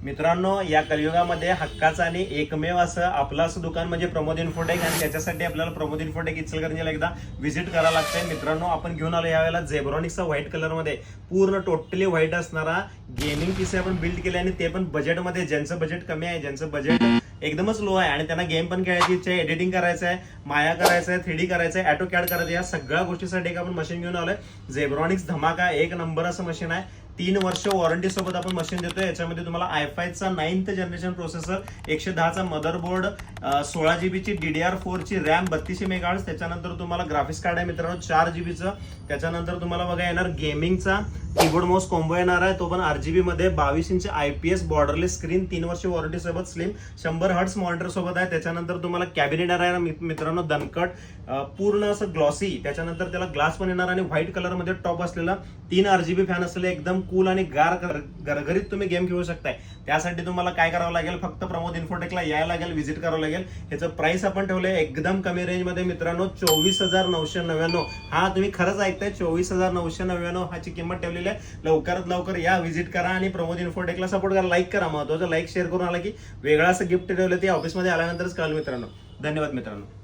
मित्रांनो, या कलियुगामध्ये हक्काचं आणि एकमेव असं आपलं असं दुकान म्हणजे प्रमोद इन्फोटेक, आणि त्याच्यासाठी आपल्याला प्रमोद इन्फोटेक इचलकरंजीला एकदा व्हिजिट करावं लागतंय. मित्रांनो, आपण घेऊन आलो यावेळेला झेब्रॉनिक्सचा व्हाईट कलर मध्ये पूर्ण टोटली व्हाईट असणारा गेमिंग पीसी आपण बिल्ड केले, आणि ते पण बजेटमध्ये. ज्यांचं बजेट कमी आहे, ज्यांचं बजेट एकदमच लो आहे आणि त्यांना गेम पण खेळायची इच्छा आहे, एडिटिंग करायचं आहे, माया करायचं आहे, 3D करायचं आहे, ऑटो कॅड करायचं आहे, या सगळ्या गोष्टीसाठी एक आपण मशीन घेऊन आलोय. झेब्रॉनिक्स धमाका एक नंबर असं मशीन आहे. 3 वर्ष वॉरंटी सोबत आपण मशीन देतोय. याच्यामध्ये तुम्हाला i5चा 9th जनरेशन प्रोसेसर, 110चा मदरबोर्ड, 16 GB ची DDR4 ची रॅम, 32 मेगाहर्ट्झ, त्याच्यानंतर तुम्हाला ग्राफिक्स कार्ड आहे मित्रांनो 4 GB चं. त्याच्यानंतर तुम्हाला बघा येणार गेमिंगचा कीबोर्ड माऊस कॉम्बो येणार आहे, तो पण RGB मध्ये. 22 इंच IPS बॉर्डरलेस स्क्रीन, 3 वर्ष वॉरंटी सोबत, स्लिम 100 हर्ट्स मॉनिटर सोबत आहे. त्याच्यानंतर तुम्हाला कॅबिनेट आहे मित्रांनो दणकट, पूर्ण असं ग्लॉसी. त्याच्यानंतर त्याला ग्लास पण येणार आणि व्हाईट कलर मध्ये टॉप असलेला 3 RGB फॅन असलेले एकदम कूल आणि गरगरीत तुम्ही गेम खेळू शकताय. त्यासाठी तुम्हाला काय करावं लागेल, फक्त प्रमोद इन्फोटेकला यायला लागेल, व्हिजिट करावं लागेल. ह्याचं प्राइस आपण ठेवलंय एकदम कमी रेंज मध्ये मित्रांनो, 24,999. हा तुम्ही खरंच ऐकताय, 24,999 ह्याची किंमत ठेवलेली आहे. लवकरात लवकर या, व्हिजिट करा आणि प्रमोद इन्फोटेकला सपोर्ट करा. लाईक करा, महत्वाचं लाईक शेअर करून आला की वेगळं असं गिफ्ट ठेवलं ते ऑफिसमध्ये आल्यानंतरच कळलं मित्रांनो. धन्यवाद मित्रांनो.